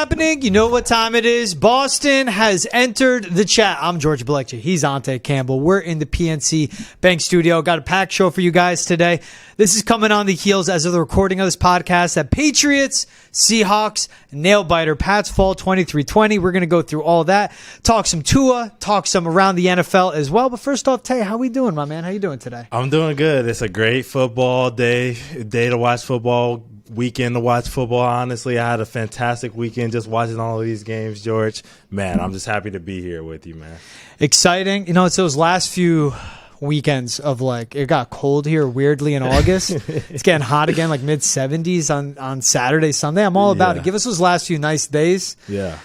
happening? You know what time it is. Boston has entered the chat. I'm George Balekji. He's Ountae Campbell. We're in the PNC Bank studio. Got a packed show for you guys today. This is coming on the heels as of the recording of this podcast that Patriots, Seahawks, nail biter, Pats fall 23-20. We're going to go through all that. Talk some Tua, talk some around the NFL as well. But first off, Tay, how we doing, my man? How you doing today? I'm doing good. It's a great football day to watch football. Weekend to watch football. Honestly, I had a fantastic weekend just watching all of these games, George. Man, I'm just happy to be here with you, man. Exciting. You know, it's those last few weekends of it got cold here weirdly in August. It's getting hot again, like mid-70s on Saturday, Sunday. I'm all about it. Give us those last few nice days. Yeah.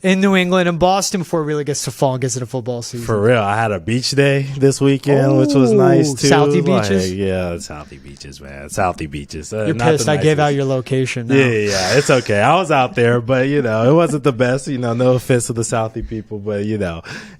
In New England and Boston before it really gets to fall and gets into football season. For real. I had a beach day this weekend, which was nice, too. Southie beaches? Yeah, Southie beaches, man. Southie beaches. You're pissed I gave out your location now. Yeah, it's okay. I was out there, but, it wasn't the best. No offense to the Southie people, but, it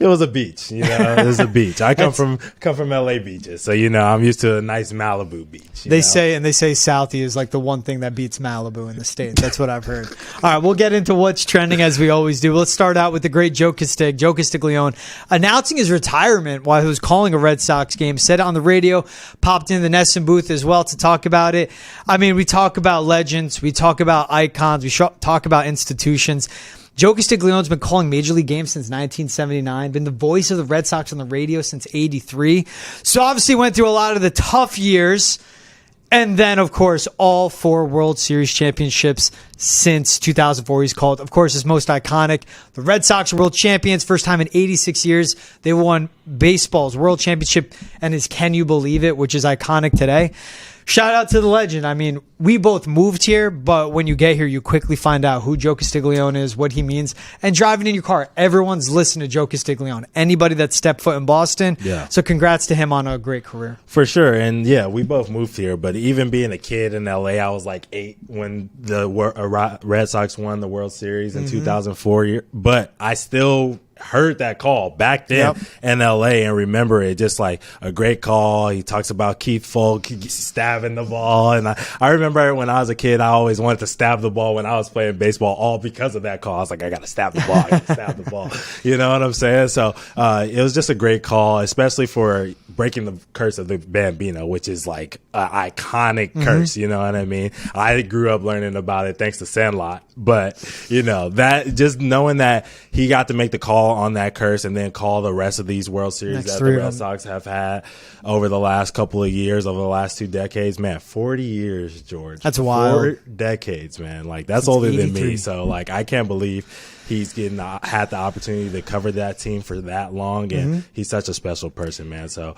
was a beach. It was a beach. I come from L.A. beaches, so, I'm used to a nice Malibu beach. They say Southie is like the one thing that beats Malibu in the States. That's what I've heard. All right, we'll get into what's trending as we always do. Let's start out with the great Joe Castiglione announcing his retirement while he was calling a Red Sox game. Said it on the radio, popped in the Nesson booth as well to talk about it. I mean, we talk about legends, we talk about icons, we talk about institutions. Joe Castiglione's been calling Major League games since 1979, been the voice of the Red Sox on the radio since 83. So obviously went through a lot of the tough years. And then, of course, all 4 World Series championships since 2004. He's called, of course, his most iconic. The Red Sox are world champions, first time in 86 years. They won baseball's world championship and his Can You Believe It, which is iconic today. Shout out to the legend. I mean, we both moved here, but when you get here, you quickly find out who Joe Castiglione is, what he means. And driving in your car, everyone's listening to Joe Castiglione. Anybody that stepped foot in Boston. Yeah. So congrats to him on a great career. For sure. And yeah, we both moved here, but even being a kid in LA, I was like 8 when the Red Sox won the World Series in 2004. But I still heard that call back then in LA and remember it, just like a great call. He talks about Keith Folk stabbing the ball, and I remember when I was a kid, I always wanted to stab the ball when I was playing baseball, all because of that call. I was like, I gotta stab the ball, I gotta stab the ball. You know what I'm saying? So it was just a great call, especially for breaking the curse of the Bambino, which is like an iconic curse. You know what I mean? I grew up learning about it thanks to Sandlot, but that just knowing that he got to make the call on that curse and then call the rest of these World Series that the Red Sox have had over the last couple of years, over the last 2 decades, man, 40 years, George. That's wild. 4 decades, man. Like, that's older than me. So, like, I can't believe he's had the opportunity to cover that team for that long, and he's such a special person, man. So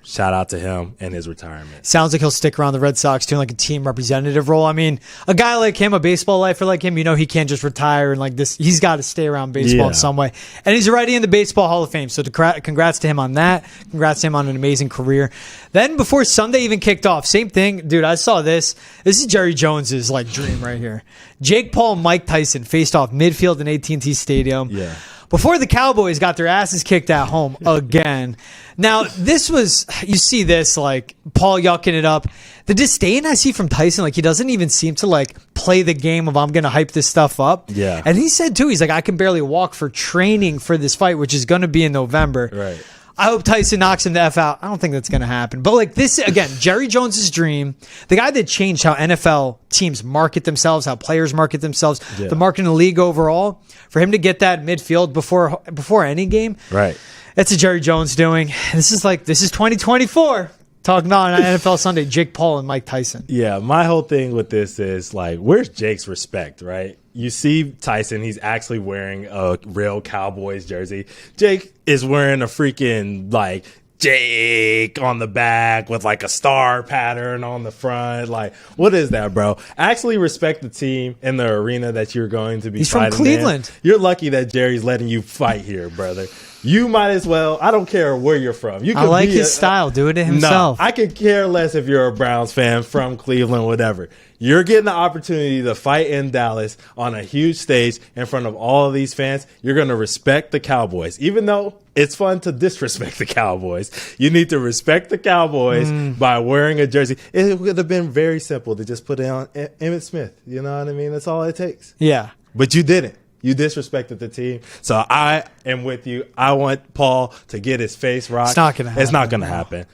shout out to him and his retirement. Sounds like he'll stick around the Red Sox doing like a team representative role. I mean, a guy like him, a baseball lifer like him, he can't just retire and like this. He's got to stay around baseball in some way. And he's already in the Baseball Hall of Fame. So congrats to him on that. Congrats to him on an amazing career. Then before Sunday even kicked off, same thing. Dude, I saw this. This is Jerry Jones's like dream right here. Jake Paul and Mike Tyson faced off midfield in AT&T Stadium. Yeah. Before the Cowboys got their asses kicked at home again. Now, this was, you see this, like, Paul yucking it up. The disdain I see from Tyson, like, he doesn't even seem to, like, play the game of I'm going to hype this stuff up. Yeah. And he said, too, he's like, I can barely walk for training for this fight, which is going to be in November. Right. I hope Tyson knocks him the F out. I don't think that's going to happen. But like this, again, Jerry Jones's dream, the guy that changed how NFL teams market themselves, how players market themselves, the market in the league overall, for him to get that midfield before any game, right? That's a Jerry Jones doing. This is 2024. Talking about on NFL Sunday, Jake Paul and Mike Tyson. Yeah, my whole thing with this is like, where's Jake's respect, right? You see Tyson, he's actually wearing a real Cowboys jersey. Jake is wearing a freaking like Jake on the back with like a star pattern on the front. Like, what is that, bro? Actually respect the team in the arena that you're going to be fighting in. He's from Cleveland. You're lucky that Jerry's letting you fight here, brother. You might as well. I don't care where you're from. I like his style. Doing it himself. No, I could care less if you're a Browns fan from Cleveland, whatever. You're getting the opportunity to fight in Dallas on a huge stage in front of all of these fans. You're going to respect the Cowboys. Even though it's fun to disrespect the Cowboys, you need to respect the Cowboys by wearing a jersey. It would have been very simple to just put it on Emmitt Smith. You know what I mean? That's all it takes. Yeah. but you didn't. You disrespected the team. So I am with you. I want Paul to get his face rocked. It's not going to happen. It's not going to happen.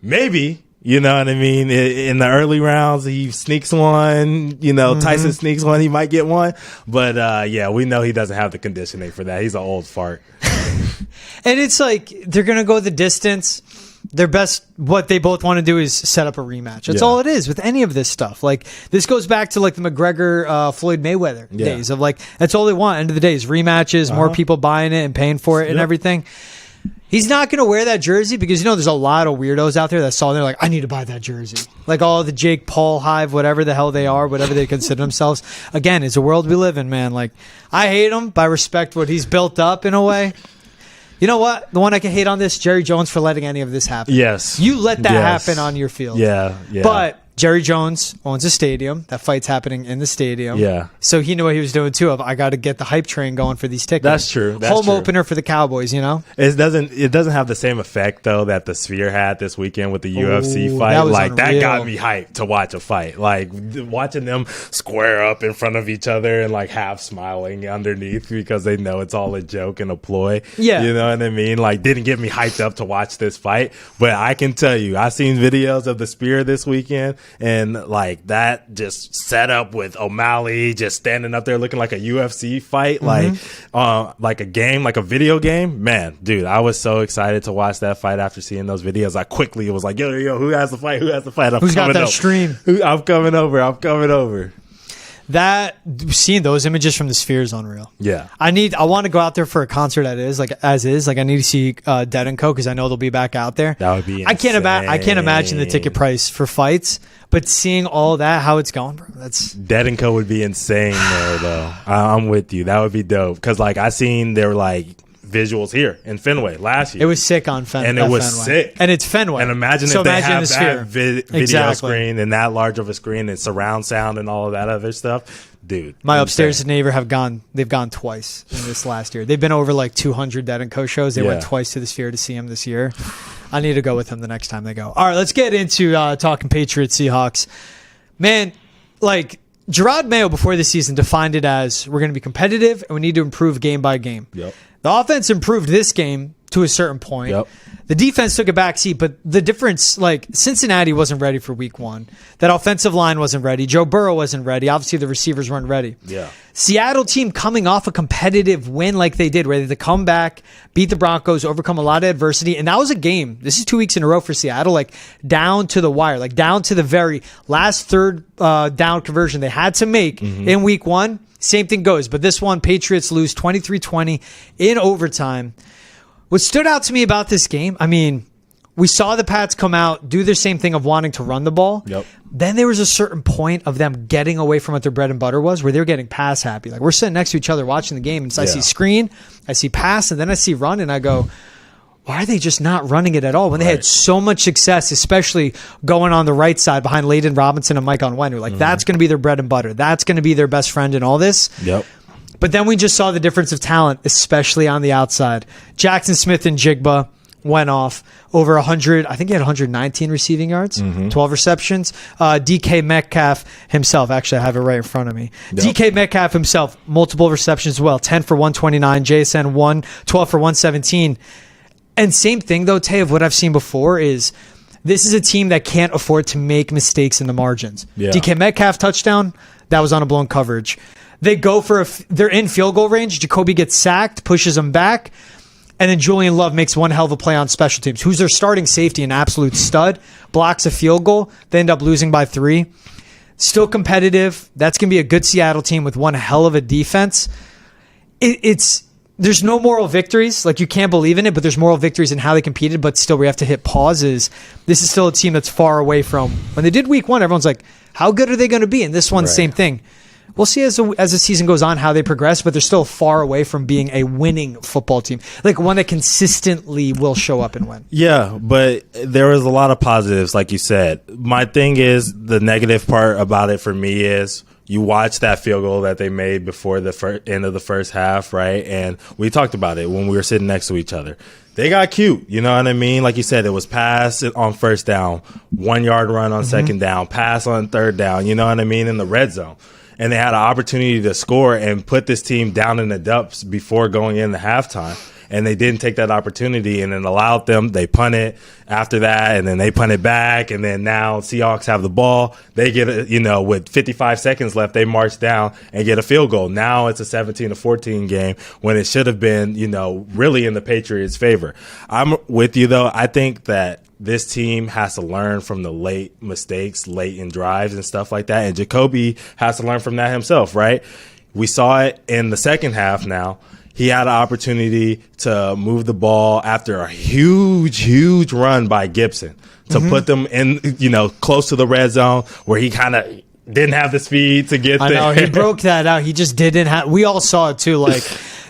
Maybe, you know what I mean? In the early rounds, he sneaks one. You know, Tyson sneaks one. He might get one. But, yeah, we know he doesn't have the conditioning for that. He's an old fart. And it's like they're going to go the distance. Their best, what they both want to do is set up a rematch. That's all it is with any of this stuff. Like, this goes back to like the McGregor, Floyd Mayweather days of like, that's all they want. End of the day is rematches, more people buying it and paying for it and everything. He's not going to wear that jersey because, you know, there's a lot of weirdos out there that saw it and they're like, I need to buy that jersey. Like all the Jake Paul hive, whatever the hell they are, whatever they consider themselves. Again, it's a world we live in, man. Like, I hate him, but I respect what he's built up in a way. You know what? The one I can hate on this, Jerry Jones for letting any of this happen. Yes. You let that happen on your field. Yeah. But Jerry Jones owns a stadium. That fight's happening in the stadium. Yeah. So he knew what he was doing too. I got to get the hype train going for these tickets. That's true. Home opener for the Cowboys, you know? It doesn't have the same effect though that the Sphere had this weekend with the UFC fight. That got me hyped to watch a fight. Like watching them square up in front of each other and like half smiling underneath because they know it's all a joke and a ploy. Yeah. You know what I mean? Like didn't get me hyped up to watch this fight. But I can tell you, I've seen videos of the Sphere this weekend. And like that just set up with O'Malley just standing up there looking like a UFC fight, like a game, like a video game. Man, dude, I was so excited to watch that fight after seeing those videos. I quickly was like, yo, who has the fight? Who's got that stream? I'm coming over. That seeing those images from the Sphere is unreal. Yeah, I want to go out there for a concert as is. Like I need to see Dead and Co because I know they'll be back out there. That would be insane. I can't imagine the ticket price for fights, but seeing all that, how it's going, bro, that's Dead and Co would be insane there though. I'm with you. That would be dope because like I seen there were like visuals here in Fenway last year. It was sick on Fenway. And it was sick. And it's Fenway. And imagine if they have that video screen and that large of a screen and surround sound and all of that other stuff. Dude. My upstairs neighbor they've gone twice in this last year. They've been over like 200 Dead and Co shows. They went twice to the Sphere to see him this year. I need to go with him the next time they go. All right, let's get into talking Patriots Seahawks. Man, like Gerard Mayo before the season defined it as we're going to be competitive and we need to improve game by game. Yep. The offense improved this game to a certain point. Yep. The defense took a backseat, but the difference, like Cincinnati wasn't ready for week one. That offensive line wasn't ready. Joe Burrow wasn't ready. Obviously, the receivers weren't ready. Yeah. Seattle team coming off a competitive win like they did, ready to come back, beat the Broncos, overcome a lot of adversity. And that was a game. This is 2 weeks in a row for Seattle, like down to the wire, like down to the very last third down conversion they had to make in week one. Same thing goes. But this one, Patriots lose 23-20 in overtime. What stood out to me about this game, I mean, we saw the Pats come out, do their same thing of wanting to run the ball. Yep. Then there was a certain point of them getting away from what their bread and butter was, where they were getting pass happy. Like we're sitting next to each other watching the game, and so I see screen, I see pass, and then I see run, and I go, why are they just not running it at all when they had so much success, especially going on the right side behind Layden Robinson and Mike Onwenu? Like that's going to be their bread and butter. That's going to be their best friend in all this. Yep. But then we just saw the difference of talent, especially on the outside. Jackson Smith and Jigba went off over 100. I think he had 119 receiving yards, 12 receptions. DK Metcalf himself, actually, I have it right in front of me. Yep. DK Metcalf himself, multiple receptions as well, 10 for 129. JSN 12 for 117. And same thing, though, Tay, of what I've seen before is this is a team that can't afford to make mistakes in the margins. Yeah. DK Metcalf touchdown, that was on a blown coverage. They go for they're in field goal range. Jacoby gets sacked, pushes them back, and then Julian Love makes one hell of a play on special teams. Who's their starting safety, an absolute stud, blocks a field goal. They end up losing by 3. Still competitive. That's going to be a good Seattle team with one hell of a defense. There's no moral victories. Like you can't believe in it, but there's moral victories in how they competed. But still, we have to hit pauses. This is still a team that's far away from when they did week one. Everyone's like, how good are they going to be? And this one, same thing. We'll see as the season goes on how they progress, but they're still far away from being a winning football team, like one that consistently will show up and win. Yeah, but there was a lot of positives, like you said. My thing is the negative part about it for me is you watch that field goal that they made before the end of the first half, right? And we talked about it when we were sitting next to each other. They got cute, you know what I mean? Like you said, it was pass on first down, 1 yard run on second down, pass on third down, you know what I mean, in the red zone. and they had an opportunity to score and put this team down in the depths before going into halftime. And they didn't take that opportunity, and it allowed them. They punt it after that, and then they punt it back, and then now Seahawks have the ball. They get with 55 seconds left, they march down and get a field goal. Now it's a 17-14 game when it should have been, really in the Patriots' favor. I'm with you though. I think that this team has to learn from the late mistakes, late in drives and stuff like that, and Jacoby has to learn from that himself. Right? We saw it in the second half. Now. He had an opportunity to move the ball after a huge run by Gibson to put them in, close to the red zone where he kind of didn't have the speed to get there. I know, he broke that out. He just didn't have – we all saw it too. Like,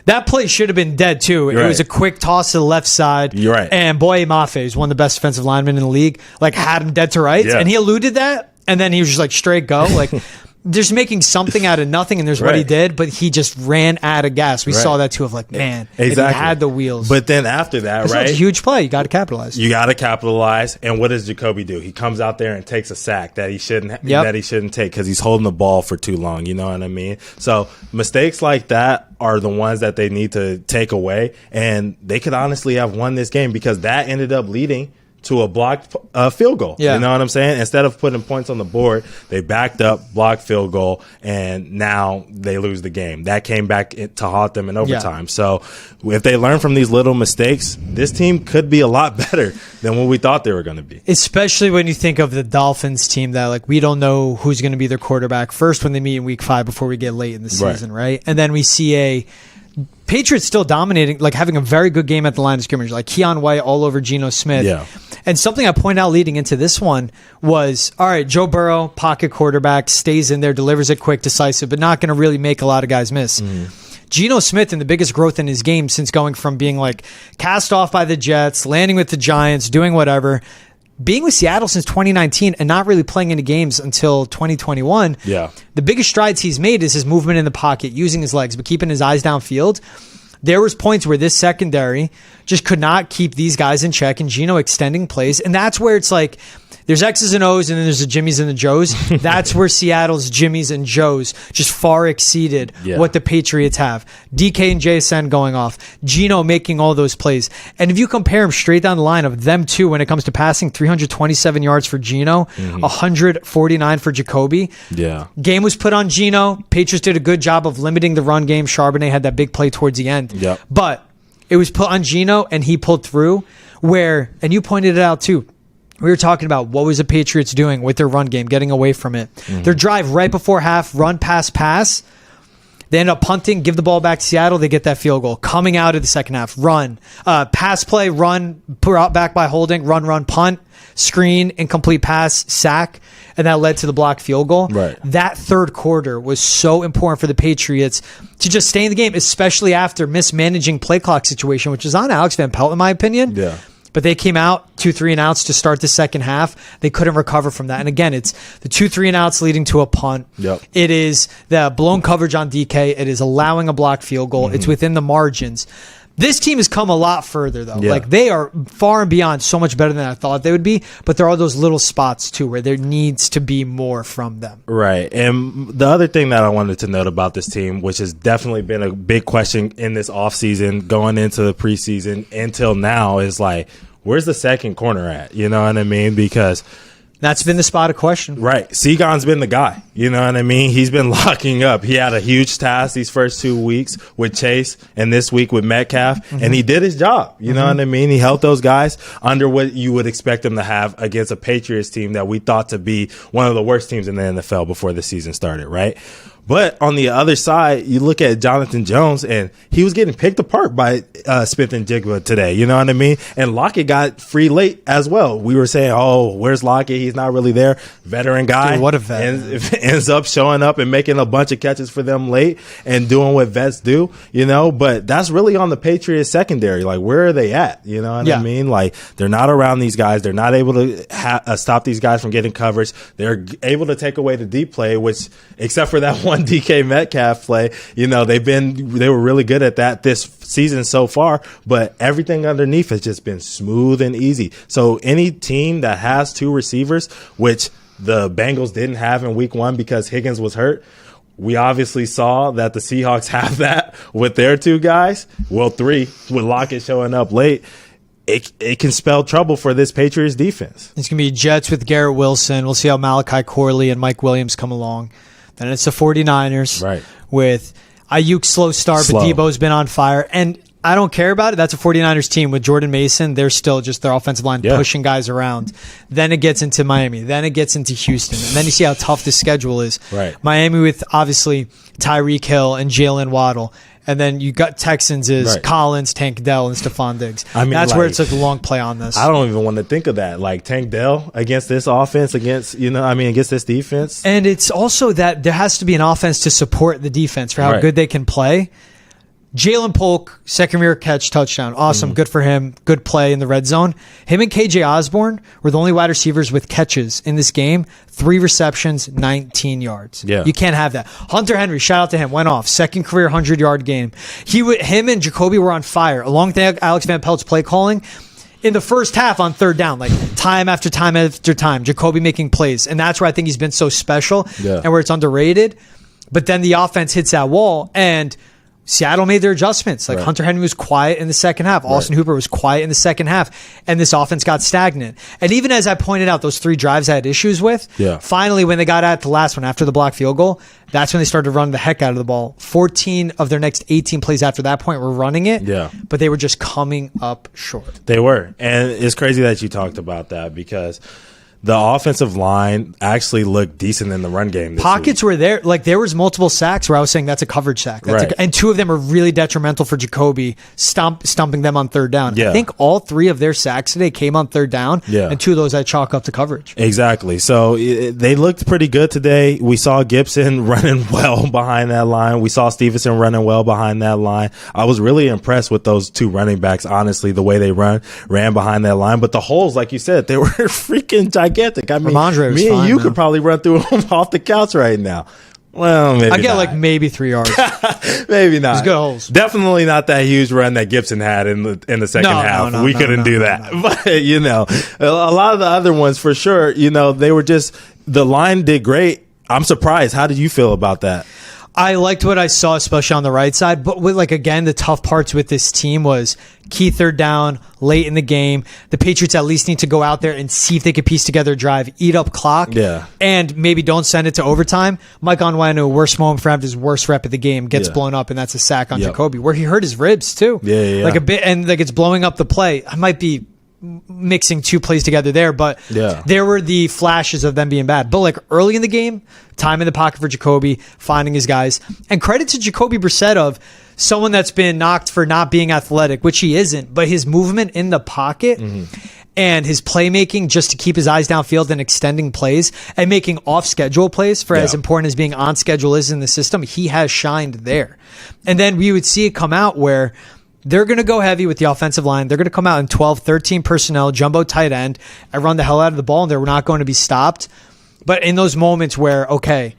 that play should have been dead too. It was a quick toss to the left side. You're right. And Boye Mafe is one of the best defensive linemen in the league. Like, had him dead to rights. Yeah. And he eluded that, and then he was just like, straight go. Like – just making something out of nothing, and there's what he did, but he just ran out of gas. We saw that too, of like, man, exactly. He had the wheels. But then after that, It's a huge play. You got to capitalize. And what does Jacoby do? He comes out there and takes a sack that he shouldn't take because he's holding the ball for too long. You know what I mean? So mistakes like that are the ones that they need to take away, and they could honestly have won this game because that ended up leading to a blocked field goal. Yeah. You know what I'm saying? Instead of putting points on the board, they backed up, blocked field goal, and now they lose the game. That came back to haunt them in overtime. Yeah. So if they learn from these little mistakes, this team could be a lot better than what we thought they were going to be. Especially when you think of the Dolphins team that, like, we don't know who's going to be their quarterback first when they meet in week 5 before we get late in the season, right? And then we see a Patriots still dominating, like having a very good game at the line of scrimmage, like Keon White all over Geno Smith. Yeah. And something I pointed out leading into this one was, all right, Joe Burrow, pocket quarterback, stays in there, delivers it quick, decisive, but not going to really make a lot of guys miss. Geno Smith, in the biggest growth in his game since going from being like cast off by the Jets, landing with the Giants, doing whatever, being with Seattle since 2019 and not really playing any games until 2021, the biggest strides he's made is his movement in the pocket, using his legs, but keeping his eyes downfield. There was points where this secondary just could not keep these guys in check, and Geno extending plays. And that's where it's like, there's X's and O's, and then there's the Jimmies and the Joes. That's where Seattle's Jimmies and Joes just far exceeded what the Patriots have. DK and JSN going off. Geno making all those plays. And if you compare them straight down the line of them two when it comes to passing, 327 yards for Geno, 149 for Jacoby. Yeah. Game was put on Geno. Patriots did a good job of limiting the run game. Charbonnet had that big play towards the end. Yep. But it was put on Geno, and he pulled through where, and you pointed it out too, we were talking about what was the Patriots doing with their run game, getting away from it. Their drive right before half, run, pass. They end up punting, give the ball back to Seattle. They get that field goal. Coming out of the second half, run. Pass play, run, brought back by holding, run, punt, screen, incomplete pass, sack. And that led to the blocked field goal. Right. That third quarter was so important for the Patriots to just stay in the game, especially after mismanaging play clock situation, which is on Alex Van Pelt, in my opinion. Yeah. But they came out 2 3-and-outs to start the second half. They couldn't recover from that. And again, it's the 2 3-and-outs leading to a punt. Yep. It is the blown coverage on DK. It is allowing a blocked field goal. It's within the margins. This team has come a lot further, though. Yeah. Like, they are far and beyond so much better than I thought they would be. But there are those little spots, too, where there needs to be more from them. Right. And the other thing that I wanted to note about this team, which has definitely been a big question in this offseason, going into the preseason until now, is like, where's the second corner at? You know what I mean? Because that's been the spot of question. Right. Seagon's been the guy. You know what I mean? He's been locking up. He had a huge task these first 2 weeks with Chase and this week with Metcalf, and he did his job. You know what I mean? He helped those guys under what you would expect them to have against a Patriots team that we thought to be one of the worst teams in the NFL before the season started, right? But on the other side, you look at Jonathan Jones, and he was getting picked apart by Smith and Jigba today. You know what I mean? And Lockett got free late as well. We were saying, oh, where's Lockett? He's not really there. Veteran guy. Dude, what a vet. Ends up showing up and making a bunch of catches for them late and doing what vets do, you know? But that's really on the Patriots secondary. Like, where are they at? You know what I mean? Like, they're not around these guys. They're not able to stop these guys from getting coverage. They're able to take away the deep play, which, except for that one DK Metcalf play, you know, they were really good at that this season so far, but everything underneath has just been smooth and easy. So any team that has 2 receivers, which the Bengals didn't have in week 1 because Higgins was hurt, We obviously saw that the Seahawks have that with their two guys. Well, three, with Lockett showing up late. It can spell trouble for this Patriots defense. It's going to be Jets with Garrett Wilson. We'll see how Malachi Corley and Mike Williams come along. Then it's the 49ers with Ayuk slow start, but Debo's been on fire. And I don't care about it. That's a 49ers team with Jordan Mason. They're still just their offensive line pushing guys around. Then it gets into Miami. Then it gets into Houston. And then you see how tough the schedule is. Miami with obviously Tyreek Hill and Jalen Waddle. And then you got Texans is Collins, Tank Dell, and Stephon Diggs. I mean, that's where it's like a long play on this. I don't even want to think of that. Like Tank Dell against this offense, against this defense. And it's also that there has to be an offense to support the defense for how good they can play. Jalen Polk, second career catch, touchdown. Awesome. Good for him. Good play in the red zone. Him and KJ Osborne were the only wide receivers with catches in this game. 3 receptions, 19 yards. You can't have that. Hunter Henry, shout out to him, went off. Second career 100-yard game. Him and Jacoby were on fire. Along with Alex Van Pelt's play calling. In the first half on third down, like time after time after time, Jacoby making plays. And that's where I think he's been so special and where it's underrated. But then the offense hits that wall and Seattle made their adjustments. Like Hunter Henry was quiet in the second half. Austin Hooper was quiet in the second half. And this offense got stagnant. And even as I pointed out, those 3 drives I had issues with, finally when they got at the last one after the block field goal, that's when they started running the heck out of the ball. 14 of their next 18 plays after that point were running it. But they were just coming up short. They were. And it's crazy that you talked about that because the offensive line actually looked decent in the run game. Pockets were there. Like, there was multiple sacks where I was saying that's a coverage sack. And 2 of them are really detrimental for Jacoby, stumping them on third down. I think all 3 of their sacks today came on third down, and 2 of those I chalk up to coverage. Exactly. So they looked pretty good today. We saw Gibson running well behind that line. We saw Stevenson running well behind that line. I was really impressed with those 2 running backs, honestly, the way they ran behind that line. But the holes, like you said, they were freaking gigantic. I mean, me and you could probably run through them off the couch right now. Well, maybe I get not. like maybe 3 yards. Maybe not. It's good holes. Definitely not that huge run that Gibson had in the second half. We couldn't do that. But a lot of the other ones for sure. They were just the line did great. I'm surprised. How did you feel about that? I liked what I saw, especially on the right side. But with again, the tough parts with this team was key third down late in the game. The Patriots at least need to go out there and see if they could piece together a drive, eat up clock, and maybe don't send it to overtime. Mike Onwenu, worst moment for him, his worst rep of the game, gets blown up, and that's a sack on Jacoby, where he hurt his ribs too. Like a bit, and it's blowing up the play. I might be mixing 2 plays together there, but there were the flashes of them being bad. But early in the game, time in the pocket for Jacoby, finding his guys. And credit to Jacoby Brissett of someone that's been knocked for not being athletic, which he isn't, but his movement in the pocket and his playmaking just to keep his eyes downfield and extending plays and making off-schedule plays for as important as being on schedule is in the system, he has shined there. And then we would see it come out where they're going to go heavy with the offensive line. They're going to come out in 12, 13 personnel, jumbo tight end, and run the hell out of the ball, and they're not going to be stopped. But in those moments where, okay,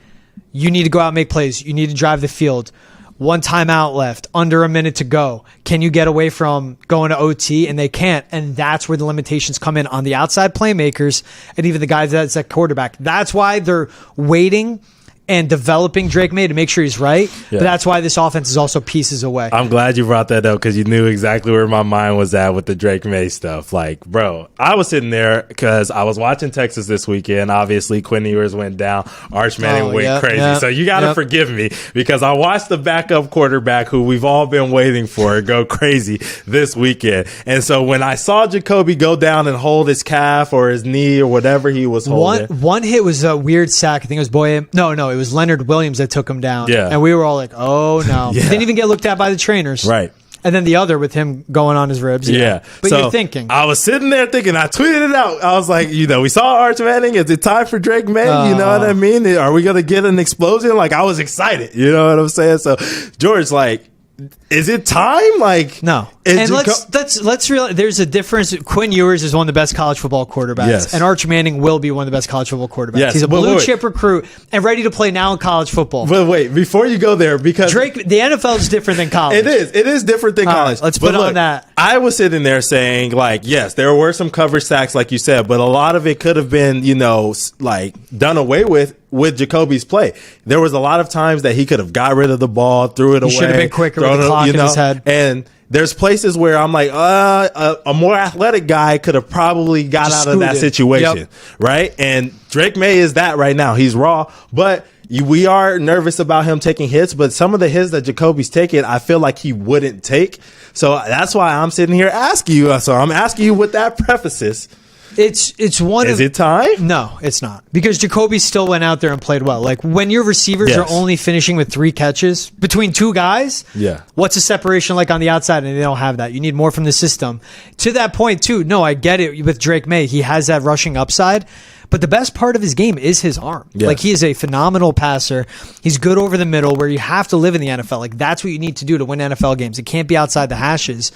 you need to go out and make plays, you need to drive the field, 1 timeout left, under a minute to go, can you get away from going to OT? And they can't. And that's where the limitations come in on the outside playmakers and even the guys that's at quarterback. That's why they're waiting and developing Drake May to make sure he's right. But that's why this offense is also pieces away. I'm glad you brought that up because you knew exactly where my mind was at with the Drake May stuff. Bro, I was sitting there because I was watching Texas this weekend. Obviously, Quinn Ewers went down. Arch Manning went crazy. So you got to forgive me because I watched the backup quarterback who we've all been waiting for go crazy this weekend. And so when I saw Jacoby go down and hold his calf or his knee or whatever he was holding. One hit was a weird sack. I think it was Boye. No, it was Leonard Williams that took him down. And we were all like, oh no. Didn't even get looked at by the trainers. Right. And then the other with him going on his ribs. But so you're thinking. I was sitting there thinking, I tweeted it out. I was like, we saw Arch Manning. Is it time for Drake May? You know what I mean? Are we going to get an explosion? I was excited. You know what I'm saying? So George, is it time? No. And let's realize there's a difference. Quinn Ewers is one of the best college football quarterbacks, and Arch Manning will be one of the best college football quarterbacks. He's a blue chip recruit and ready to play now in college football. But wait, before you go there, because Drake, the NFL is different than college. It is different than college. Right, let's put on that. I was sitting there saying, like, yes, there were some coverage sacks, like you said, but a lot of it could have been, like done away with Jacoby's play. There was a lot of times that he could have got rid of the ball, threw it away. He should have been quicker with the clock in his head. And there's places where I'm like, a more athletic guy could have probably got out of that situation, right? And Drake May is that right now. He's raw, but we are nervous about him taking hits, but some of the hits that Jacoby's taking, I feel like he wouldn't take. So that's why I'm sitting here asking you. So I'm asking you with that prefaces. It's one. Is it time? No, it's not, because Jacoby still went out there and played well. Like when your receivers are only finishing with 3 catches between 2 guys. Yeah. What's the separation like on the outside? And they don't have that. You need more from the system. To that point too. No, I get it with Drake May. He has that rushing upside. But the best part of his game is his arm. Yes. Like, he is a phenomenal passer. He's good over the middle, where you have to live in the NFL. Like, that's what you need to do to win NFL games. It can't be outside the hashes.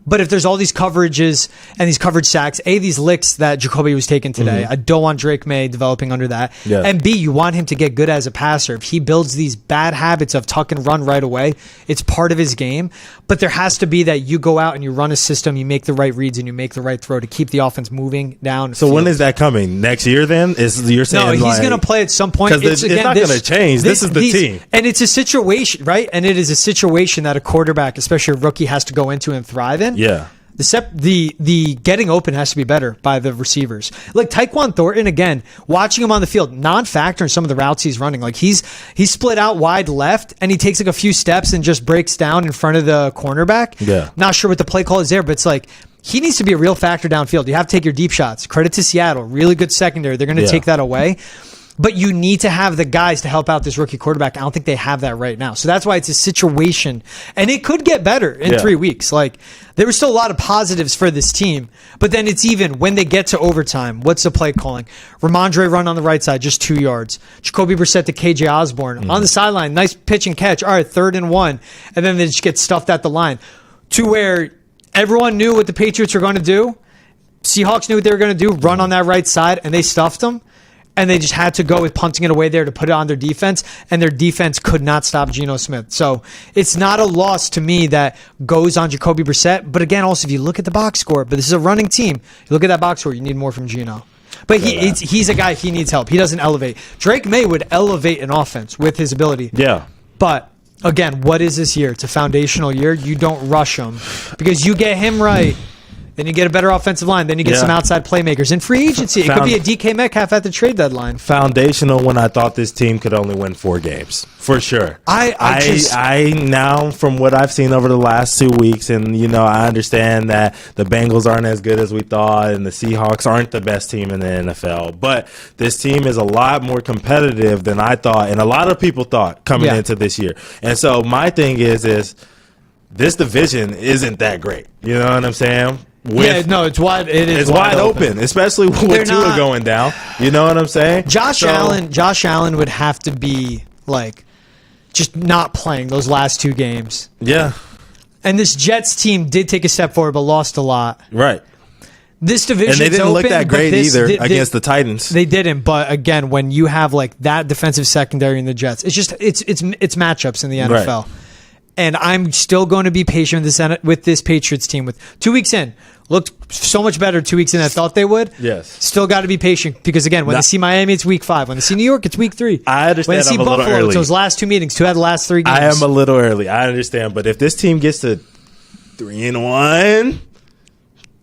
But if there's all these coverages and these coverage sacks, A, these licks that Jacoby was taking today, I don't want Drake May developing under that. Yeah. And B, you want him to get good as a passer. If he builds these bad habits of tuck and run right away, it's part of his game. But there has to be that you go out and you run a system, you make the right reads, and you make the right throw to keep the offense moving down. So when is that coming? Next year then? You're saying no, he's going to play at some point. Because it's not going to change. This is the team. And it's a situation, right? And it is a situation that a quarterback, especially a rookie, has to go into and thrive in. Yeah. The getting open has to be better by the receivers. Like Tyquan Thornton, again, watching him on the field, non-factor in some of the routes he's running. Like he's split out wide left, and he takes like a few steps and just breaks down in front of the cornerback. Yeah. Not sure what the play call is there, but it's like he needs to be a real factor downfield. You have to take your deep shots. Credit to Seattle. Really good secondary. They're going to take that away. But you need to have the guys to help out this rookie quarterback. I don't think they have that right now. So that's why it's a situation. And it could get better in 3 weeks. Like, there were still a lot of positives for this team. But then it's even when they get to overtime. What's the play calling? Ramondre run on the right side, just 2 yards. Jacoby Brissett to KJ Osborne. On the sideline, nice pitch and catch. All right, 3rd and 1. And then they just get stuffed at the line. To where everyone knew what the Patriots were going to do. Seahawks knew what they were going to do. Run on that right side. And they stuffed them. And they just had to go with punting it away there to put it on their defense, and their defense could not stop Geno Smith. So it's not a loss to me that goes on Jacoby Brissett. But again, also, if you look at the box score, but this is a running team, you look at that box score, you need more from Geno. But he's a guy, he needs help. He doesn't elevate. Drake May would elevate an offense with his ability. Yeah. But again, what is this year? It's a foundational year. You don't rush him because you get him right. Then you get a better offensive line. Then you get some outside playmakers. In free agency, it could be a DK Metcalf at the trade deadline. Foundational when I thought this team could only win 4 games. For sure. I now, from what I've seen over the last 2 weeks, and, I understand that the Bengals aren't as good as we thought, and the Seahawks aren't the best team in the NFL. But this team is a lot more competitive than I thought, and a lot of people thought coming into this year. And so my thing is this division isn't that great. You know what I'm saying? It's wide. It's wide open, especially with Tua going down. You know what I'm saying? Josh Allen would have to be like just not playing those last 2 games. Yeah. And this Jets team did take a step forward, but lost a lot. Right. This division, and they didn't look that great either against the Titans. They didn't, but again, when you have like that defensive secondary in the Jets, it's just it's matchups in the NFL. Right. And I'm still going to be patient with this Patriots team. With 2 weeks in, looked so much better 2 weeks in than I thought they would. Yes. Still got to be patient because, again, when they see Miami, it's week 5. When they see New York, it's week 3. I understand. When they see Buffalo, it's those last 2 meetings. 2 out of the last 3 games. I am a little early. I understand. But if this team gets to 3-1...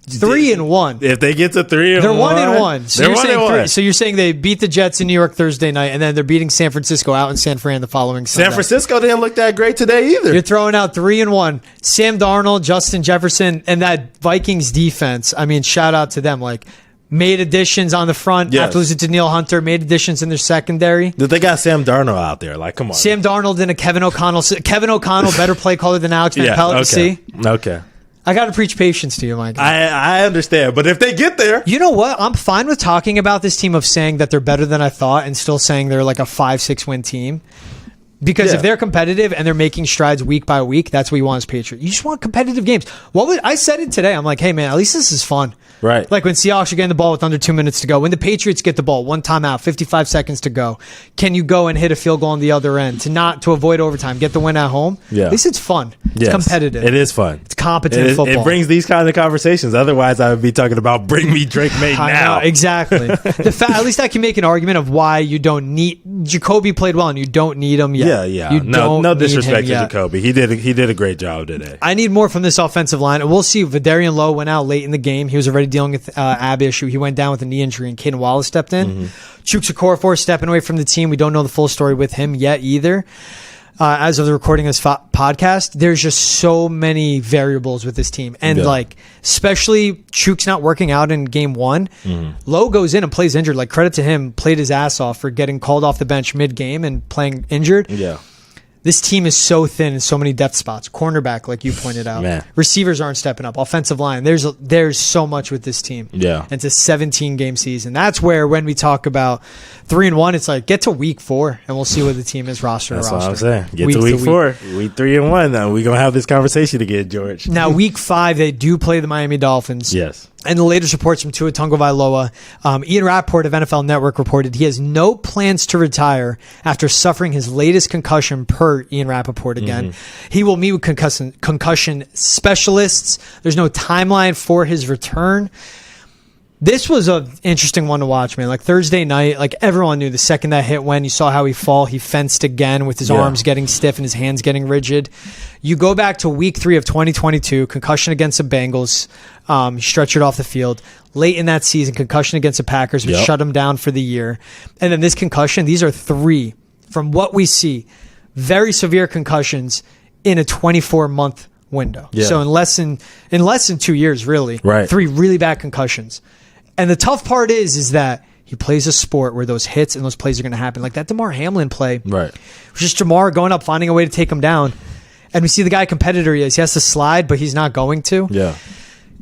3-1. If they get to 3-1, they're 1-1. So they're 1-1. So you're saying they beat the Jets in New York Thursday night, and then they're beating San Francisco out in San Fran the following Sunday. San Francisco didn't look that great today either. You're throwing out 3-1. Sam Darnold, Justin Jefferson, and that Vikings defense. I mean, shout out to them. Like, made additions on the front after losing to Neil Hunter. Made additions in their secondary. They got Sam Darnold out there. Like, come on. Sam Darnold and a Kevin O'Connell. Kevin O'Connell, better play caller than Alex Van Pelt. Okay. See? Okay. I got to preach patience to you, Mike. I understand, but if they get there... You know what? I'm fine with talking about this team of saying that they're better than I thought and still saying they're like a 5-6 win team. Because if they're competitive and they're making strides week by week, that's what you want as Patriots. You just want competitive games. I said it today. I'm like, hey, man, at least this is fun. Right. Like when Seahawks are getting the ball with under 2 minutes to go. When the Patriots get the ball, 1 timeout, 55 seconds to go. Can you go and hit a field goal on the other end to avoid overtime, get the win at home? Yeah. At least it's fun. It's competitive. It is fun. It's competent football. It brings these kind of conversations. Otherwise, I would be talking about bring me Drake May now. I know, exactly. At least I can make an argument of why you don't need Jacoby played well and you don't need him yet. Yeah. No disrespect to Jacoby. He did a great job today. I need more from this offensive line. And we'll see. Vidarian Lowe went out late in the game. He was already dealing with ab issue. He went down with a knee injury, and Caden Wallace stepped in. Chuks Okorafor stepping away from the team. We don't know the full story with him yet either. As of the recording of this podcast, there's just so many variables with this team. And especially Chuks not working out in game 1. Lowe goes in and plays injured. Like, credit to him, played his ass off for getting called off the bench mid-game and playing injured. Yeah. This team is so thin in so many depth spots. Cornerback, like you pointed out. Man. Receivers aren't stepping up. Offensive line. There's so much with this team. Yeah. It's a 17-game season. That's where when we talk about 3-1, it's like, get to week 4, and we'll see what the team is roster to roster. That's what I'm saying. Get to week 4. Week 3-1, then we're going to have this conversation again, George. Now, week 5, they do play the Miami Dolphins. Yes. And the latest reports from Tua Tagovailoa, Ian Rappaport of NFL Network reported he has no plans to retire after suffering his latest concussion, per Ian Rappaport again. He will meet with concussion specialists. There's no timeline for his return. This was an interesting one to watch, man. Like Thursday night, like everyone knew the second that hit went, you saw how he fall. He fenced again with his arms getting stiff and his hands getting rigid. You go back to week 3 of 2022, concussion against the Bengals. He stretchered off the field. Late in that season, concussion against the Packers, which shut him down for the year. And then this concussion, these are 3, from what we see, very severe concussions in a 24-month window. Yeah. So in less than 2 years, really. Right. 3 really bad concussions. And the tough part is that he plays a sport where those hits and those plays are going to happen. Like that Damar Hamlin play. Right. It was just Jamar going up, finding a way to take him down. And we see the guy competitor he is. He has to slide, but he's not going to. Yeah.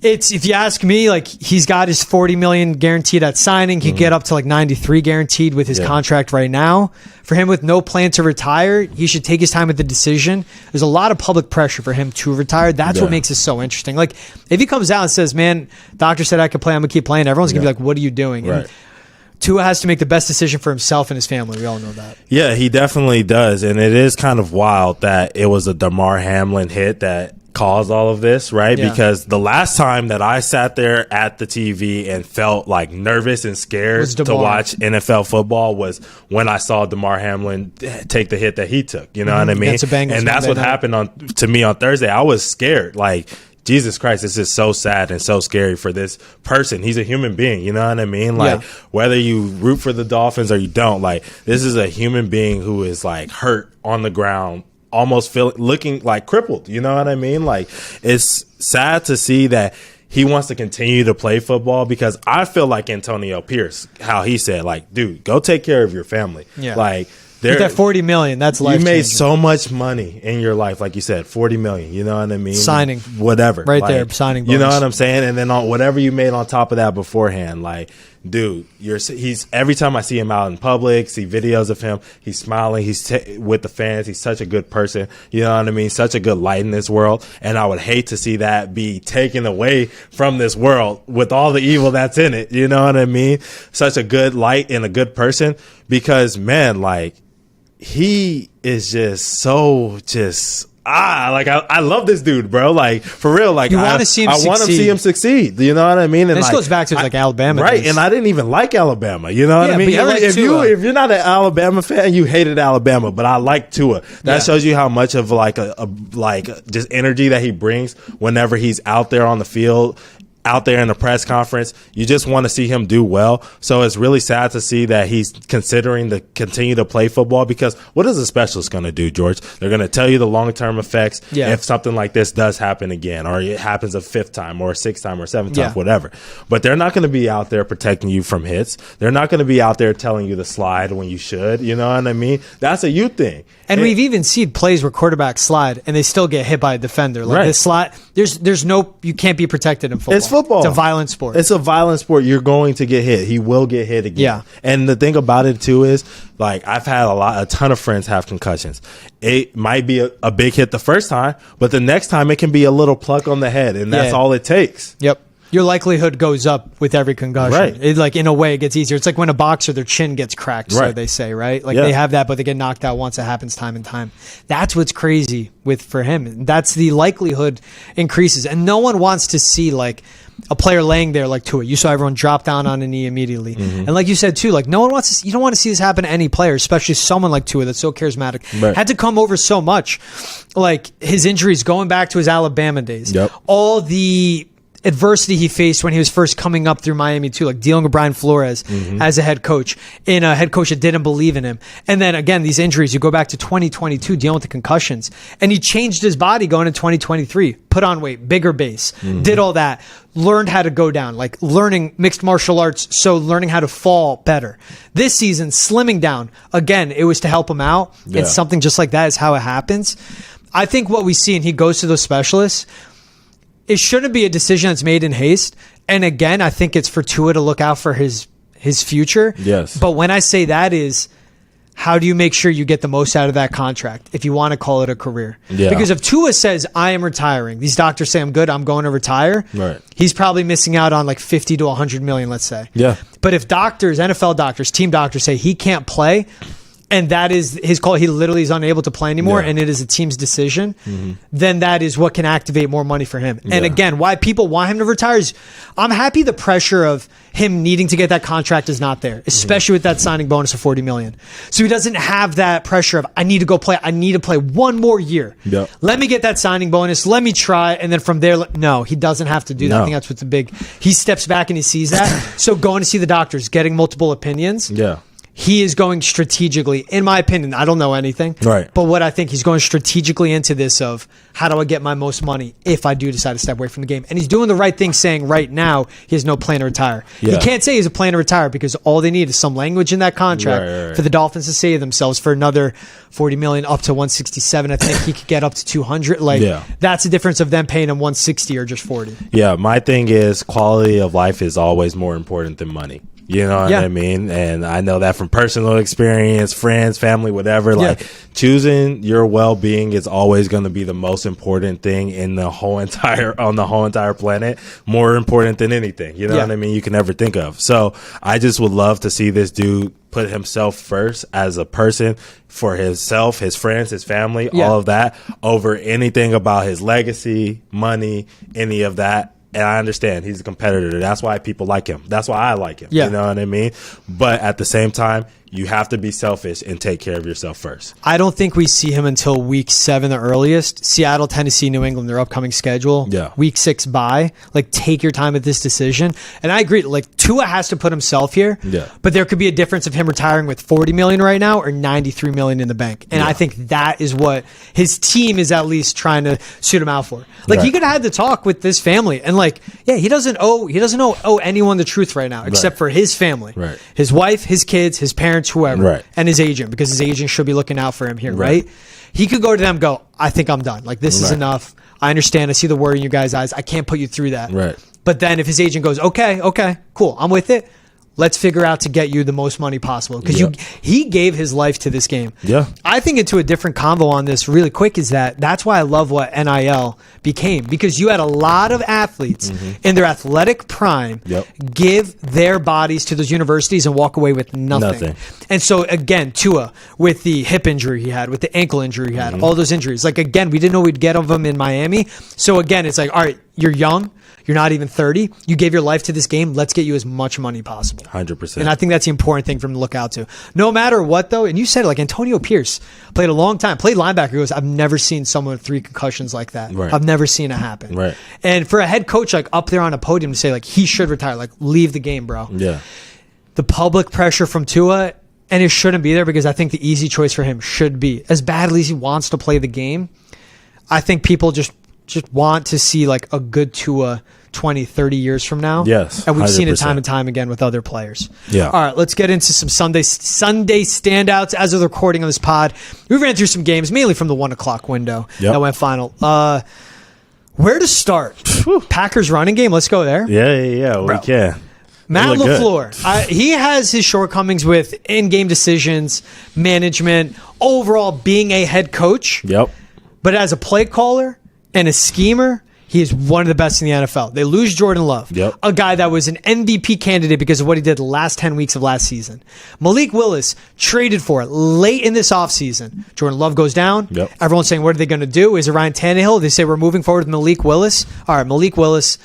It's, if you ask me, like he's got his $40 million guaranteed at signing. He could get up to like 93 guaranteed with his contract right now. For him with no plan to retire, he should take his time with the decision. There's a lot of public pressure for him to retire. That's what makes it so interesting. Like if he comes out and says, man, doctor said I could play, I'm going to keep playing, everyone's going to be like, what are you doing? Right. And Tua has to make the best decision for himself and his family. We all know that. Yeah, he definitely does. And it is kind of wild that it was a Damar Hamlin hit that caused all of this, right? Yeah. Because the last time that I sat there at the TV and felt like nervous and scared to watch NFL football was when I saw Damar Hamlin take the hit that he took. You know what I mean? And that's what happened to me on Thursday. I was scared. Like, Jesus Christ, this is so sad and so scary for this person. He's a human being, you know what I mean? Like, whether you root for the Dolphins or you don't, like, this is a human being who is, like, hurt on the ground, almost looking like crippled, you know what I mean? Like, it's sad to see that he wants to continue to play football, because I feel like Antonio Pierce, how he said, like, dude, go take care of your family. Yeah. Like, with that $40 million, that's life. You made so much money in your life, like you said, $40 million. You know what I mean? Signing, whatever, right there, signing bonus. You know what I'm saying? And then on whatever you made on top of that beforehand, like, dude, he's every time I see him out in public, see videos of him, he's smiling, he's with the fans, he's such a good person. You know what I mean? Such a good light in this world, and I would hate to see that be taken away from this world with all the evil that's in it. You know what I mean? Such a good light and a good person, because man, like, he is just so like I love this dude, bro. Like, for real. Like, I want to see him succeed. You know what I mean? And this like, goes back to like Alabama, right? days. And I didn't even like Alabama. You know what I mean? If you're not an Alabama fan, you hated Alabama, but I like Tua. That shows you how much of like a just energy that he brings whenever he's out there on the field, out there in the press conference. You just want to see him do well. So it's really sad to see that he's considering to continue to play football, because what is a specialist going to do, George? They're going to tell you the long-term effects if something like this does happen again, or it happens a 5th time or a 6th time or 7th time, whatever. But they're not going to be out there protecting you from hits. They're not going to be out there telling you to slide when you should. You know what I mean? That's a you thing. And we've even seen plays where quarterbacks slide and they still get hit by a defender. Like this slide, there's no, you can't be protected in football. It's football. It's a violent sport. It's a violent sport. You're going to get hit. He will get hit again. Yeah. And the thing about it too is, like, I've had a ton of friends have concussions. It might be a big hit the first time, but the next time it can be a little pluck on the head, and that's all it takes. Yep. Your likelihood goes up with every concussion. Right. It, like, in a way, it gets easier. It's like when a boxer, their chin gets cracked, so they say, right? Like, they have that, but they get knocked out once. It happens time and time. That's what's crazy for him. That's the likelihood increases. And no one wants to see, like, a player laying there like Tua. You saw everyone drop down on a knee immediately. And like you said, too, like, no one wants to, you don't want to see this happen to any player, especially someone like Tua that's so charismatic. Had to come over so much. Like, his injuries going back to his Alabama days. All the adversity he faced when he was first coming up through Miami too, like dealing with Brian Flores as a head coach, in a head coach that didn't believe in him. And then again, these injuries, you go back to 2022 dealing with the concussions, and he changed his body going into 2023, put on weight, bigger base, did all that, learned how to go down, like learning mixed martial arts, so learning how to fall better. This season, slimming down, again, it was to help him out. And something just like that is how it happens. I think what we see, and he goes to those specialists, it shouldn't be a decision that's made in haste. And again, I think it's for Tua to look out for his future. Yes. But when I say that is, how do you make sure you get the most out of that contract if you want to call it a career? Because if Tua says, I am retiring, these doctors say I'm good, I'm going to retire, he's probably missing out on like 50 to 100 million, let's say. But if doctors, NFL doctors, team doctors say he can't play, and that is his call, he literally is unable to play anymore, and it is a team's decision, then that is what can activate more money for him. And again, why people want him to retire is, I'm happy the pressure of him needing to get that contract is not there, especially with that signing bonus of $40 million. So he doesn't have that pressure of, I need to go play, I need to play one more year. Let me get that signing bonus, let me try, and then from there, no, he doesn't have to do that. I think that's what's the big, he steps back and he sees that. So going to see the doctors, getting multiple opinions. He is going strategically, in my opinion, I don't know anything, but what I think he's going strategically into this of, how do I get my most money if I do decide to step away from the game? And he's doing the right thing saying right now he has no plan to retire. He can't say he's a plan to retire because all they need is some language in that contract for the Dolphins to save themselves for another $40 million up to 167. I think he could get up to 200. Like, that's the difference of them paying him 160 or just 40. My thing is quality of life is always more important than money. You know what I mean? And I know that from personal experience, friends, family, whatever. Like, choosing your well-being is always going to be the most important thing in the whole entire planet. More important than anything, you know what I mean, you can ever think of. So I just would love to see this dude put himself first as a person, for himself, his friends, his family, all of that, over anything about his legacy, money, any of that. And I understand he's a competitor. That's why people like him. That's why I like him. You know what I mean? But at the same time, you have to be selfish and take care of yourself first. I don't think we see him until week 7, the earliest. Seattle, Tennessee, New England, their upcoming schedule. Week 6 bye. Like, take your time with this decision. And I agree. Like, Tua has to put himself here. But there could be a difference of him retiring with $40 million right now or $93 million in the bank. And I think that is what his team is at least trying to suit him out for. Like, he could have had the talk with this family. And like, he doesn't owe anyone the truth right now, except for his family. His wife, his kids, his parents, whoever, and his agent, because his agent should be looking out for him here, right? He could go to them, go, I think I'm done. Like, this is enough. I understand. I see the worry in you guys' eyes. I can't put you through that. But then if his agent goes, okay, cool, I'm with it. Let's figure out to get you the most money possible. Because he gave his life to this game. I think into a different convo on this really quick is that's why I love what NIL became. Because you had a lot of athletes in their athletic prime give their bodies to those universities and walk away with nothing. And so, again, Tua, with the hip injury he had, with the ankle injury he had, all those injuries. Like, again, we didn't know we'd get of them in Miami. So, again, it's like, all right, you're young. You're not even 30. You gave your life to this game. Let's get you as much money possible. 100%. And I think that's the important thing for him to look out to. No matter what, though, and you said it, like Antonio Pierce played a long time, played linebacker. He goes, I've never seen someone with 3 concussions like that. I've never seen it happen. And for a head coach, like, up there on a podium to say, like, he should retire, like, leave the game, bro. The public pressure from Tua, and it shouldn't be there, because I think the easy choice for him should be, as badly as he wants to play the game, I think people just want to see, like, a good Tua 20, 30 years from now. And we've 100%. Seen it time and time again with other players. All right, let's get into some Sunday standouts as of the recording of this pod. We ran through some games, mainly from the 1 o'clock window that went final. Where to start? Packers running game. Let's go there. We can. Matt LaFleur, he has his shortcomings with in-game decisions, management, overall being a head coach. But as a play caller and a schemer, He is one of the best in the NFL. They lose Jordan Love, a guy that was an MVP candidate because of what he did the last 10 weeks of last season. Malik Willis traded for it late in this offseason. Jordan Love goes down. Everyone's saying, what are they going to do? Is it Ryan Tannehill? They say we're moving forward with Malik Willis. All right, Malik Willis.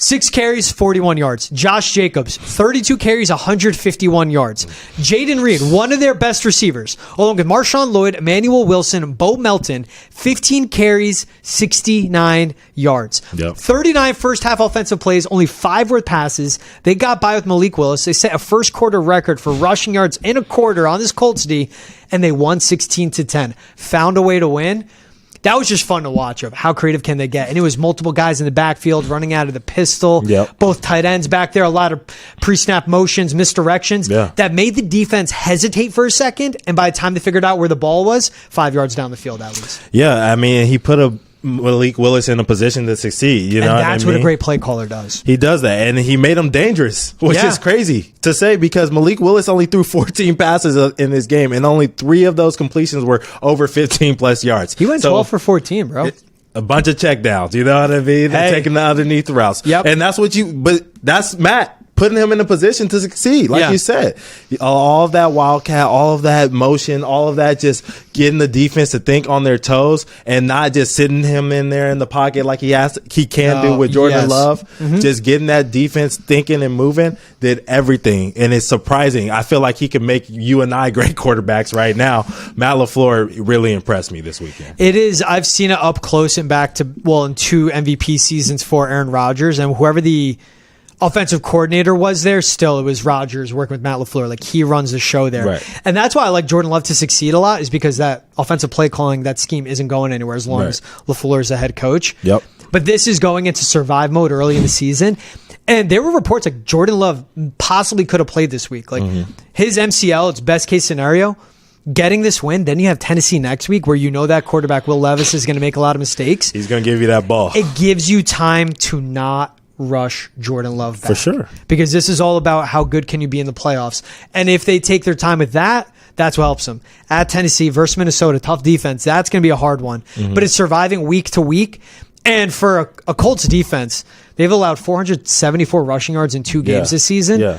6 carries, 41 yards. Josh Jacobs, 32 carries, 151 yards. Jaden Reed, one of their best receivers, along with Marshawn Lloyd, Emmanuel Wilson, Bo Melton, 15 carries, 69 yards. 39 first-half offensive plays, only 5 were passes. They got by with Malik Willis. They set a first-quarter record for rushing yards in a quarter on this Colts D, and they won 16-10. Found a way to win. That was just fun to watch. Of how creative can they get? And it was multiple guys in the backfield running out of the pistol. Both tight ends back there. A lot of pre-snap motions, misdirections that made the defense hesitate for a second. And by the time they figured out where the ball was, 5 yards down the field at least. Yeah, I mean, he put Malik Willis in a position to succeed. You know, that's what a great play caller does. He does that, and he made him dangerous, which is crazy to say because Malik Willis only threw 14 passes in this game, and only 3 of those completions were over 15 plus yards. He went 12 for 14, bro. A bunch of checkdowns, you know what I mean? They're taking the underneath routes. And that's what but that's Matt putting him in a position to succeed, like you said. All of that wildcat, all of that motion, all of that just getting the defense to think on their toes and not just sitting him in there in the pocket like he can do with Jordan Love. Just getting that defense thinking and moving did everything. And it's surprising. I feel like he could make you and I great quarterbacks right now. Matt LaFleur really impressed me this weekend. It is. I've seen it up close and back to, in 2 MVP seasons for Aaron Rodgers, and whoever the offensive coordinator was there, still it was Rodgers working with Matt LaFleur. Like, he runs the show there. And that's why I like Jordan Love to succeed a lot, is because that offensive play calling, that scheme isn't going anywhere as long as LaFleur is the head coach. But this is going into survive mode early in the season. And there were reports like Jordan Love possibly could have played this week. Like his MCL, it's best case scenario. Getting this win, then you have Tennessee next week where you know that quarterback Will Levis is going to make a lot of mistakes. He's going to give you that ball. It gives you time to not rush Jordan Love back. For sure. Because this is all about how good can you be in the playoffs. And if they take their time with that, that's what helps them. At Tennessee versus Minnesota, tough defense. That's going to be a hard one. But it's surviving week to week. And for a Colts defense, they've allowed 474 rushing yards in 2 games this season.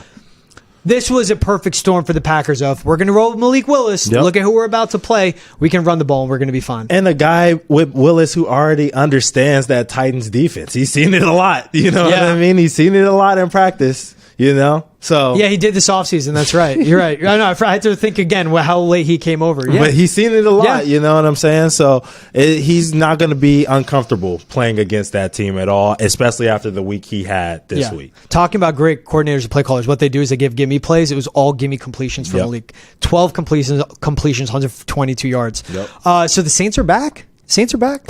This was a perfect storm for the Packers of, we're going to roll with Malik Willis. Look at who we're about to play. We can run the ball, and we're going to be fine. And a guy with Willis who already understands that Titans defense. He's seen it a lot. You know what I mean? He's seen it a lot in practice, you know? So yeah, he did this offseason. That's right. You're right. I know. I had to think again how late he came over. But he's seen it a lot. You know what I'm saying? So he's not going to be uncomfortable playing against that team at all, especially after the week he had this week. Talking about great coordinators and play callers, what they do is they give gimme plays. It was all gimme completions for Malik. 12 completions, 122 yards. So the Saints are back. Saints are back.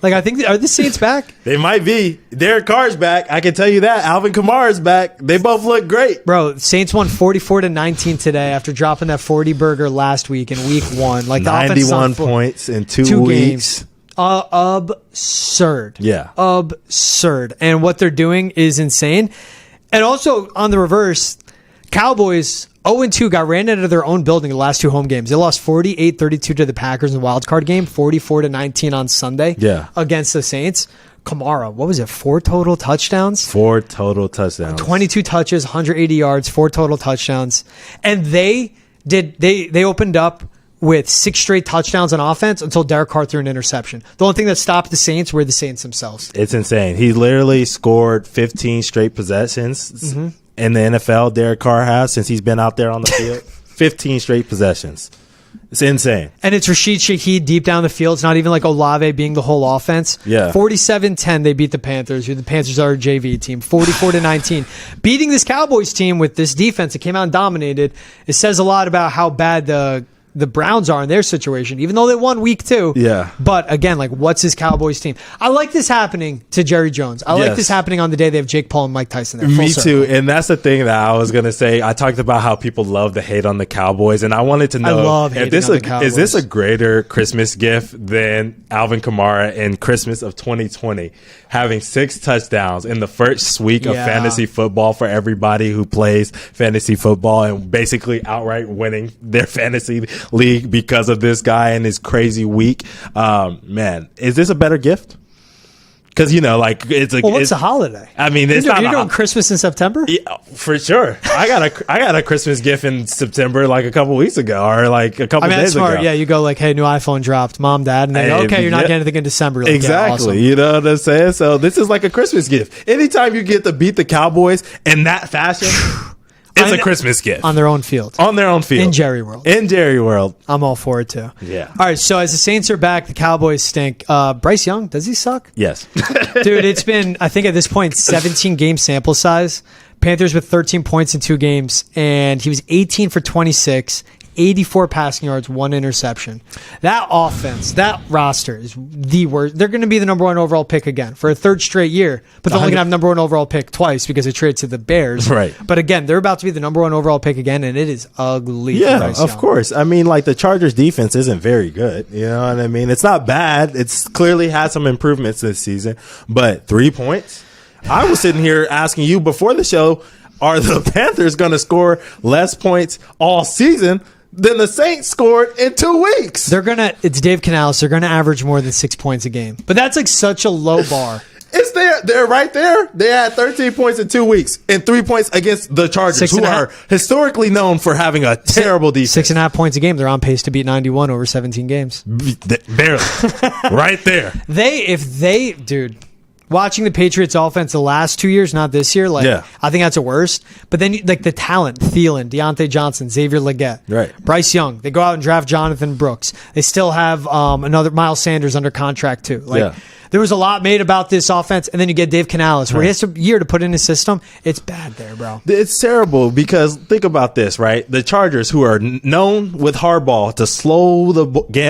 Like, I think, are the Saints back? They might be. Derek Carr's back. I can tell you that. Alvin Kamara's back. They both look great. Bro, Saints won 44-19 today after dropping that 40 burger last week in week 1. Like, the 91 points in 2 weeks. Games. Absurd. Yeah. Absurd. And what they're doing is insane. And also, on the reverse, Cowboys 0-2 got ran out of their own building the last 2 home games. They lost 48-32 to the Packers in the wild card game, 44-19 on Sunday against the Saints. Kamara, what was it? 4 total touchdowns? 4 total touchdowns. 22 touches, 180 yards, 4 total touchdowns. And they opened up with 6 straight touchdowns on offense until Derek Carr threw an interception. The only thing that stopped the Saints were the Saints themselves. It's insane. He literally scored 15 straight possessions. In the NFL, Derek Carr has, since he's been out there on the field. 15 straight possessions. It's insane. And it's Rashid Shaheed deep down the field. It's not even like Olave being the whole offense. 47-10, they beat the Panthers, who the Panthers are a JV team. 44-19. Beating this Cowboys team with this defense that came out and dominated, it says a lot about how bad the Browns are in their situation, even though they won week 2. But again, like, what's his Cowboys team? I like this happening to Jerry Jones. I like this happening on the day they have Jake Paul and Mike Tyson there. Me too. And that's the thing that I was going to say. I talked about how people love to hate on the Cowboys, and I wanted to know, is this a greater Christmas gift than Alvin Kamara in Christmas of 2020, having 6 touchdowns in the first week of fantasy football for everybody who plays fantasy football, and basically outright winning their fantasy league because of this guy and his crazy week. Man, is this a better gift? Because, like it's a. Well, what's the holiday? I mean, it's not. You're doing Christmas in September? Yeah, for sure. I got a Christmas gift in September, like a couple weeks ago, or like a couple days that's smart. ago. Yeah, you go like, hey, new iPhone dropped, mom, dad, and they go, okay, you're not getting anything in December. Like, exactly. yeah, awesome. You know what I'm saying? So this is like a Christmas gift. Anytime you get to beat the Cowboys in that fashion, it's a Christmas gift. On their own field. On their own field. In Jerry World. In Jerry World. I'm all for it, too. Yeah. All right, so as the Saints are back, the Cowboys stink. Bryce Young, does he suck? Yes. Dude, it's been, I think at this point, 17-game sample size. Panthers with 13 points in 2 games, and he was 18 for 26, 84 passing yards, 1 interception. That offense, that roster is the worst. They're going to be the number 1 overall pick again for a 3rd straight year, but they're only going to have number 1 overall pick twice because they traded to the Bears. Right. But again, they're about to be the number 1 overall pick again, and it is ugly. Yeah, of course. I mean, like the Chargers defense isn't very good. You know what I mean? It's not bad. It's clearly had some improvements this season, but 3 points? I was sitting here asking you before the show, are the Panthers going to score less points all season than the Saints scored in 2 weeks? It's Dave Canales. They're going to average more than 6 points a game. But that's like such a low bar. It's there. They're right there. They had 13 points in 2 weeks and 3 points against the Chargers, who are historically known for having a terrible defense. 6.5 points a game. They're on pace to beat 91 over 17 games. Barely. Right there. Dude, watching the Patriots offense the last 2 years, not this year, I think that's a worst. But then, the talent, Thielen, Deontay Johnson, Xavier Legette, right. Bryce Young. They go out and draft Jonathan Brooks. They still have another Miles Sanders under contract, too. There was a lot made about this offense, and then you get Dave Canales, where he has a year to put in his system. It's bad there, bro. It's terrible because think about this, right? The Chargers, who are known with hardball to slow the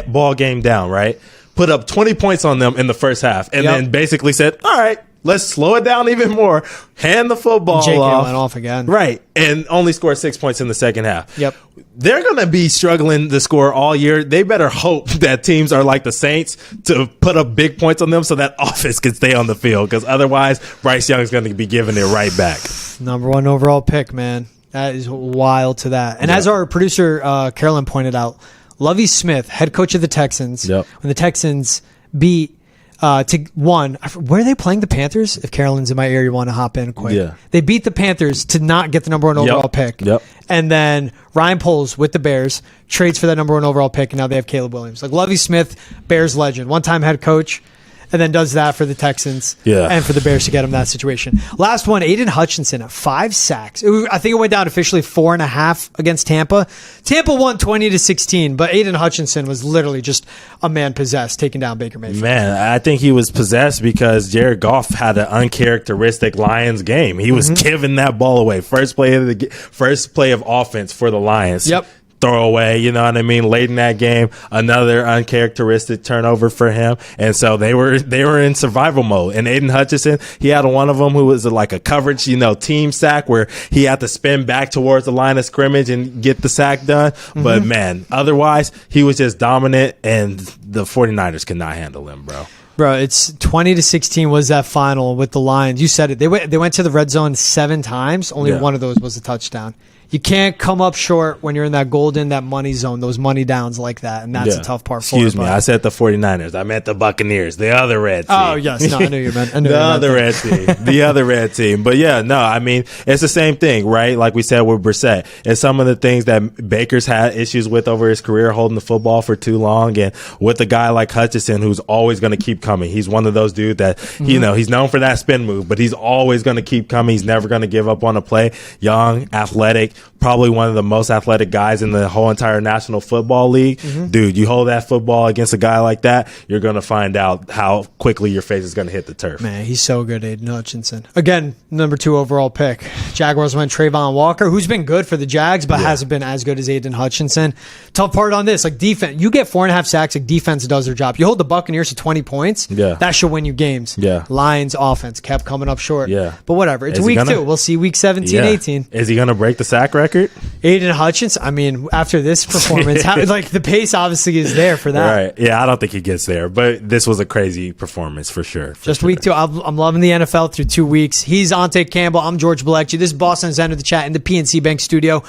ball game down, right? Put up 20 points on them in the first half and then basically said, all right, let's slow it down even more. Hand the football off. went off again. Right. And only scored 6 points in the second half. Yep. They're going to be struggling to score all year. They better hope that teams are like the Saints to put up big points on them so that offense can stay on the field, because otherwise Bryce Young is going to be giving it right back. Number 1 overall pick, man. That is wild to that. And as our producer Carolyn pointed out, Lovie Smith, head coach of the Texans, when the Texans beat where are they playing the Panthers? If Carolyn's in my area, you want to hop in quick. Yeah. They beat the Panthers to not get the number 1 overall pick. Yep. And then Ryan Poles with the Bears trades for that number 1 overall pick, and now they have Caleb Williams. Like Lovie Smith, Bears legend, one-time head coach, and then does that for the Texans and for the Bears to get him that situation. Last one, Aidan Hutchinson at 5 sacks. I think it went down officially 4.5 against Tampa. Tampa won 20-16, but Aidan Hutchinson was literally just a man possessed, taking down Baker Mayfield. Man, I think he was possessed because Jared Goff had an uncharacteristic Lions game. He was giving that ball away. First play of offense for the Lions. Yep. Throwaway, you know what I mean? Late in that game, another uncharacteristic turnover for him, and so they were in survival mode. And Aidan Hutchinson, he had one of them who was like a coverage, team sack where he had to spin back towards the line of scrimmage and get the sack done. But man, otherwise he was just dominant, and the 49ers could not handle him, bro. Bro, it's 20-16 was that final with the Lions. You said it. They went to the red zone 7 times. Only one of those was a touchdown. You can't come up short when you're in that that money zone, those money downs like that, and that's a tough part for Excuse me, I said the 49ers. I meant the Buccaneers, the other red team. Oh, yes. No, I knew you meant the other red team. The other red team. But yeah, no, I mean, it's the same thing, right? Like we said with Brissett. It's some of the things that Baker's had issues with over his career, holding the football for too long. And with a guy like Hutchinson, who's always going to keep coming. He's one of those dudes that, he's known for that spin move, but he's always going to keep coming. He's never going to give up on a play. Young, athletic, probably one of the most athletic guys in the whole entire National Football League. Dude, you hold that football against a guy like that, you're going to find out how quickly your face is going to hit the turf. Man, he's so good, Aidan Hutchinson. Again, number 2 overall pick. Jaguars went Trayvon Walker, who's been good for the Jags, but hasn't been as good as Aidan Hutchinson. Tough part on this, defense. You get 4.5 sacks, defense does their job. You hold the Buccaneers to 20 points, that should win you games. Lions offense kept coming up short. But whatever. It's week 2. We'll see week 17, 18. Is he going to break the sack record? Aidan Hutchinson, I mean, after this performance, the pace obviously is there for that. Right. Yeah, I don't think he gets there, but this was a crazy performance for sure. Week 2. I'm loving the NFL through 2 weeks. He's Ountae Campbell. I'm George Balekji. This is Boston's End of the Chat in the PNC Bank studio.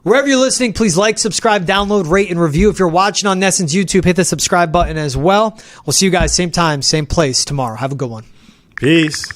Wherever you're listening, please like, subscribe, download, rate, and review. If you're watching on Nesson's YouTube, hit the subscribe button as well. We'll see you guys same time, same place tomorrow. Have a good one. Peace.